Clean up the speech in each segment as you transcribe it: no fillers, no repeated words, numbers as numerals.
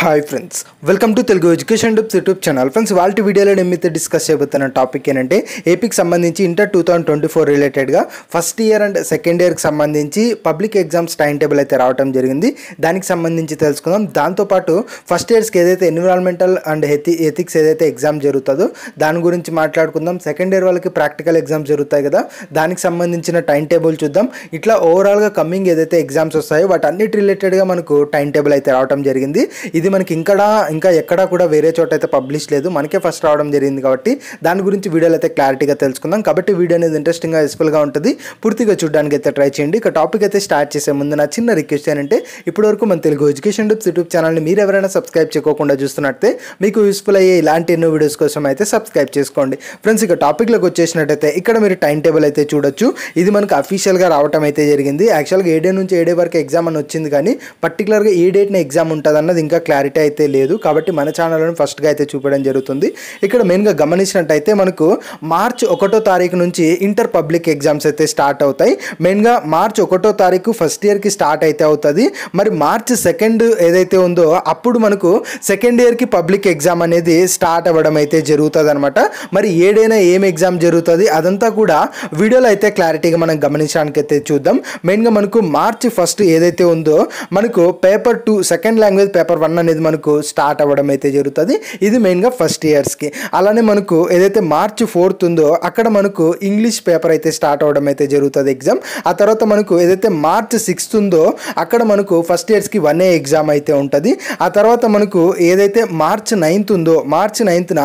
Hi friends, welcome to Telugu education tips YouTube channel. Friends, వాళ్ళ వీడియోలో నేను మీతో డిస్కస్ చేయబోతున్న టాపిక్ ఏంటంటే ఏపీకి సంబంధించి ఇంటర్ 2024 రిలేటెడ్గా ఫస్ట్ ఇయర్ అండ్ సెకండ్ ఇయర్కి సంబంధించి పబ్లిక్ ఎగ్జామ్స్ టైం టేబుల్ అయితే రావడం జరిగింది. దానికి సంబంధించి తెలుసుకుందాం. దాంతోపాటు ఫస్ట్ ఇయర్స్కి ఏదైతే ఎన్విరాన్మెంటల్ అండ్ ఎథిక్స్ ఏదైతే ఎగ్జామ్ జరుగుతుందో దాని గురించి మాట్లాడుకుందాం. సెకండ్ ఇయర్ వాళ్ళకి ప్రాక్టికల్ ఎగ్జామ్స్ జరుగుతాయి కదా, దానికి సంబంధించిన టైం టేబుల్ చూద్దాం. ఇట్లా ఓవరాల్గా కమింగ్ ఏదైతే ఎగ్జామ్స్ వస్తాయో వాటన్నిటి రిలేటెడ్గా మనకు టైం టేబుల్ అయితే రావడం జరిగింది. ఇది మనకి ఇంకా ఎక్కడా కూడా వేరే చోట అయితే పబ్లిష్ లేదు, మనకే ఫస్ట్ రావడం జరిగింది. కాబట్టి దాని గురించి వీడియోలో అయితే క్లారిటీగా తెలుసుకుందాం. కాబట్టి వీడియో అనేది ఇంట్రెస్టింగ్గా యూస్ఫుల్గా ఉంటుంది, పూర్తిగా చూడడానికి అయితే ట్రై చేయండి. ఇక టాపిక్ అయితే స్టార్ట్ చేసే ముందు నా చిన్న రిక్వెస్ట్ ఏంటంటే ఇప్పటివరకు మన తెలుగు ఎడ్యుకేషన్ టిప్స్ యూట్యూబ్ ఛానల్ని మీరు ఎవరైనా సబ్స్క్రైబ్ చేయకుండా చూస్తున్నట్టే మీకు యూస్ఫుల్ అయ్యే ఇలాంటి ఎన్నో వీడియోస్ కోసం అయితే సబ్స్క్రైబ్ చేసుకోండి. ఫ్రెండ్స్, ఇక టాపిక్లోకి వచ్చేసినట్టయితే ఇక్కడ మీరు టైం టేబుల్ అయితే చూడొచ్చు. ఇది మనకు అఫీషియల్గా రావడం అయితే జరిగింది. యాక్చువల్గా ఏ డే నుంచి ఏ డే వరకు ఎగ్జామ్ అని వచ్చింది, కానీ పర్టికులర్గా ఏ డేట్న ఎగ్జామ్ ఉంటుంది అన్నది ఇంకా క్లారిటీ అయితే లేదు. కాబట్టి మన ఛానల్లోనే ఫస్ట్గా అయితే చూపడం జరుగుతుంది. ఇక్కడ మెయిన్గా గమనించినట్టయితే మనకు మార్చ్ 1వ తారీఖు నుంచి ఇంటర్ పబ్లిక్ ఎగ్జామ్స్ అయితే స్టార్ట్ అవుతాయి. మెయిన్గా మార్చ్ 1వ తారీఖు ఫస్ట్ ఇయర్కి స్టార్ట్ అయితే అవుతుంది. మరి మార్చ్ 2 ఏదైతే ఉందో అప్పుడు మనకు సెకండ్ ఇయర్కి పబ్లిక్ ఎగ్జామ్ అనేది స్టార్ట్ అవ్వడం అయితే జరుగుతుంది అనమాట. మరి ఏడైనా ఏం ఎగ్జామ్ జరుగుతుంది అదంతా కూడా వీడియోలో అయితే క్లారిటీగా మనం గమనించడానికి అయితే చూద్దాం. మెయిన్గా మనకు మార్చ్ 1 ఏదైతే ఉందో మనకు పేపర్ 2 సెకండ్ లాంగ్వేజ్ పేపర్ 1 అనేది మనకు స్టార్ట్ అవ్వడం అయితే జరుగుతుంది. ఇది మెయిన్గా ఫస్ట్ ఇయర్స్కి. అలానే మనకు ఏదైతే మార్చ్ 4 ఉందో అక్కడ మనకు ఇంగ్లీష్ పేపర్ అయితే స్టార్ట్ అవ్వడం అయితే జరుగుతుంది ఎగ్జామ్. ఆ తర్వాత మనకు ఏదైతే మార్చ్ 6 ఉందో అక్కడ మనకు ఫస్ట్ ఇయర్స్కి 1A ఎగ్జామ్ అయితే ఉంటుంది. ఆ తర్వాత మనకు ఏదైతే మార్చ్ 9 ఉందో మార్చ్ 9న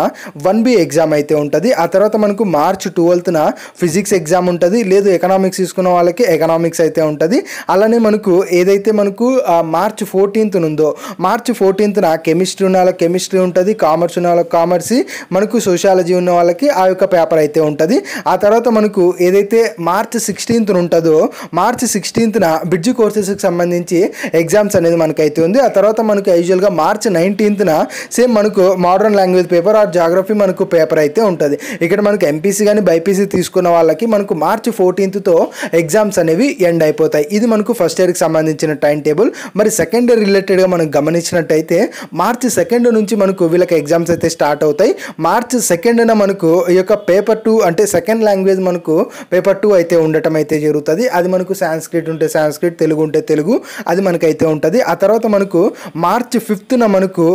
1B ఎగ్జామ్ అయితే ఉంటుంది. ఆ తర్వాత మనకు మార్చ్ 12న ఫిజిక్స్ ఎగ్జామ్ ఉంటుంది, లేదు ఎకనామిక్స్ తీసుకున్న వాళ్ళకి ఎకనామిక్స్ అయితే ఉంటుంది. అలానే మనకు ఏదైతే మనకు మార్చ్ 14 ఉందో మార్చ్ 14న కెమిస్ట్రీ ఉన్న వాళ్ళకి కెమిస్ట్రీ ఉంటుంది, కామర్స్ ఉన్న వాళ్ళకి కామర్స్, మనకు సోషాలజీ ఉన్న వాళ్ళకి ఆ యొక్క పేపర్ అయితే ఉంటుంది. ఆ తర్వాత మనకు ఏదైతే మార్చ్ 16 ఉంటుందో మార్చ్ 16న బ్రిడ్జ్ కోర్సెస్కి సంబంధించి ఎగ్జామ్స్ అనేది మనకైతే ఉంది. ఆ తర్వాత మనకు యూజువల్గా మార్చ్ 19న సేమ్ మనకు modern language paper or geography మనకు పేపర్ అయితే ఉంటుంది. ఇక్కడ మనకు ఎంపీసీ కానీ బైపీసీ తీసుకున్న వాళ్ళకి మనకు మార్చ్ 14తో ఎగ్జామ్స్ అనేవి ఎండ్ అయిపోతాయి. ఇది మనకు ఫస్ట్ ఇయర్కి సంబంధించిన టైం టేబుల్. మరి సెకండ్ ఇయర్ రిలేటెడ్గా మనం గమనించినట్టయితే మార్చ్ 2 నుంచి మనకు వీళ్ళకి ఎగ్జామ్స్ అయితే స్టార్ట్ అవుతాయి. మార్చ్ 2న మనకు ఈ యొక్క పేపర్ 2 అంటే సెకండ్ లాంగ్వేజ్ మనకు పేపర్ 2 అయితే ఉండటం అయితే జరుగుతుంది. అది మనకు సాంస్క్రిట్ ఉంటే సాంస్క్రిట్, తెలుగు ఉంటే తెలుగు, అది మనకైతే ఉంటుంది. ఆ తర్వాత మనకు మార్చ్ 5న మనకు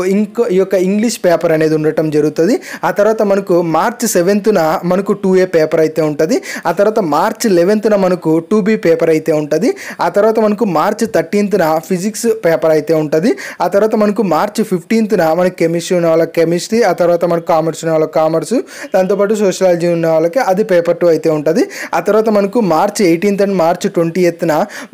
ఈ యొక్క ఇంగ్లీష్ పేపర్ అనేది ఉండటం జరుగుతుంది. ఆ తర్వాత మనకు మార్చ్ 7న మనకు 2A పేపర్ అయితే ఉంటుంది. ఆ తర్వాత మార్చ్ 11న మనకు 2B పేపర్ అయితే ఉంటుంది. ఆ తర్వాత మనకు మార్చ్ 13న ఫిజిక్స్ పేపర్ అయితే ఉంటుంది. ఆ తర్వాత మనకు మార్చ్ 15న మనకి కెమిస్ట్రీ ఉన్న వాళ్ళకి కెమిస్ట్రీ, ఆ తర్వాత మనకు కామర్స్ ఉన్న వాళ్ళకి కామర్స్, దాంతోపాటు సోషాలజీ ఉన్న వాళ్ళకి అది పేపర్ 2 అయితే ఉంటుంది. ఆ తర్వాత మనకు March 18th and March 20th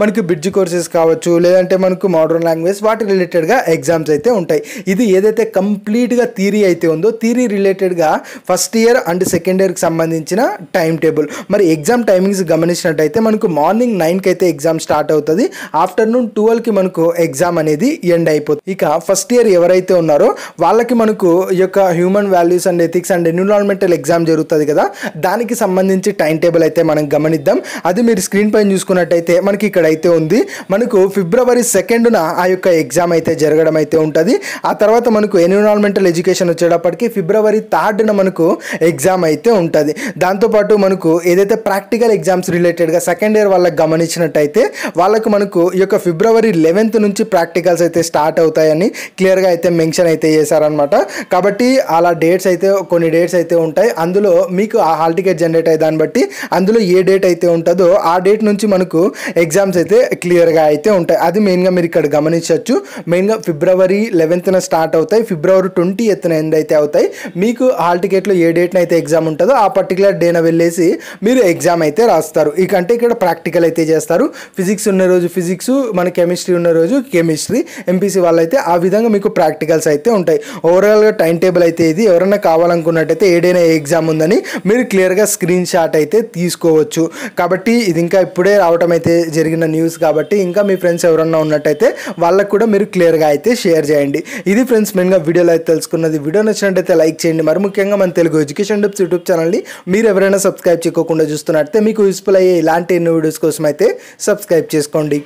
మనకి బ్రిడ్జ్ కోర్సెస్ కావచ్చు, లేదంటే మనకు మోడర్న్ లాంగ్వేజ్ వాటి రిలేటెడ్గా ఎగ్జామ్స్ అయితే ఉంటాయి. ఇది ఏదైతే కంప్లీట్గా థియరీ అయితే ఉందో థియరీ రిలేటెడ్గా ఫస్ట్ ఇయర్ అండ్ సెకండ్ ఇయర్కి సంబంధించిన టైం టేబుల్. మరి ఎగ్జామ్ టైమింగ్స్ గమనించినట్టయితే మనకు మార్నింగ్ 9కి అయితే ఎగ్జామ్ స్టార్ట్ అవుతుంది, ఆఫ్టర్నూన్ 12కి మనకు ఎగ్జామ్ అనేది ఎండ్ అయిపోతుంది. ఇక ఫస్ట్ ఇయర్ ఎవరైతే ఉన్నారో వాళ్ళకి మనకు ఈ యొక్క human values and ethics and environmental exam జరుగుతుంది కదా, దానికి సంబంధించి టైం టేబుల్ అయితే మనం గమనిద్దాం. అది మీరు స్క్రీన్ పైన చూసుకున్నట్టయితే మనకి ఇక్కడ అయితే ఉంది. మనకు ఫిబ్రవరి 2న ఆ యొక్క ఎగ్జామ్ అయితే జరగడం అయితే ఉంటుంది. ఆ తర్వాత మనకు ఎన్విరాన్మెంటల్ ఎడ్యుకేషన్ వచ్చేటప్పటికి ఫిబ్రవరి 3న మనకు ఎగ్జామ్ అయితే ఉంటుంది. దాంతోపాటు మనకు ఏదైతే ప్రాక్టికల్ ఎగ్జామ్స్ రిలేటెడ్గా సెకండ్ ఇయర్ వాళ్ళకి గమనించినట్టయితే వాళ్ళకు మనకు ఈ యొక్క ఫిబ్రవరి 11th నుంచి ప్రాక్టికల్స్ అయితే స్టార్ట్ అవుతాయని క్లియర్గా అయితే మెన్షన్ అయితే చేశారనమాట. కాబట్టి అలా డేట్స్ అయితే కొన్ని డేట్స్ అయితే ఉంటాయి. అందులో మీకు ఆ హాల్ టికెట్ జనరేట్ అయ్యే దాన్ని బట్టి అందులో ఏ డేట్ అయితే ఉంటుందో ఆ డేట్ నుంచి మనకు ఎగ్జామ్స్ అయితే క్లియర్గా అయితే ఉంటాయి. అది మెయిన్గా మీరు ఇక్కడ గమనించవచ్చు. మెయిన్గా ఫిబ్రవరి 11th స్టార్ట్ అవుతాయి, ఫిబ్రవరి 20th ఎండ్ అయితే అవుతాయి. మీకు హాల్ టికెట్లో ఏ డేట్న అయితే ఎగ్జామ్ ఉంటుందో ఆ పర్టికులర్ డేన వెళ్ళేసి మీరు ఎగ్జామ్ అయితే రాస్తారు. ఇకంటే ఇక్కడ ప్రాక్టికల్ అయితే చేస్తారు. ఫిజిక్స్ ఉన్న రోజు ఫిజిక్స్, మన కెమిస్ట్రీ ఉన్న రోజు కెమిస్ట్రీ, ఎంపీసీ వాళ్ళైతే ఆ విధంగా మీకు ప్రాక్టికల్స్ అయితే ఉంటాయి. ఓవరాల్గా టైం టేబుల్ అయితే ఇది. ఎవరైనా కావాలనుకున్నట్టయితే ఏడైనా ఎగ్జామ్ ఉందని మీరు క్లియర్గా స్క్రీన్ షాట్ అయితే తీసుకోవచ్చు. కాబట్టి ఇది ఇంకా ఇప్పుడే రావడం అయితే జరిగిన న్యూస్ కాబట్టి ఇంకా మీ ఫ్రెండ్స్ ఎవరన్నా ఉన్నట్టయితే వాళ్ళకు కూడా మీరు క్లియర్గా అయితే షేర్ చేయండి. ఇది ఫ్రెండ్స్ మెయిన్గా వీడియోలో అయితే తెలుసుకున్నది. వీడియో నచ్చినట్టయితే లైక్ చేయండి. మరి ముఖ్యంగా మన తెలుగు ఎడ్యుకేషన్ టిప్స్ యూట్యూబ్ ఛానల్ని మీరు ఎవరైనా సబ్స్క్రైబ్ చేయకుండా చూస్తున్నట్టయితే మీకు యూస్ఫుల్ అయ్యే ఇలాంటి ఎన్నో వీడియోస్ కోసం అయితే సబ్స్క్రైబ్ చేసుకోండి.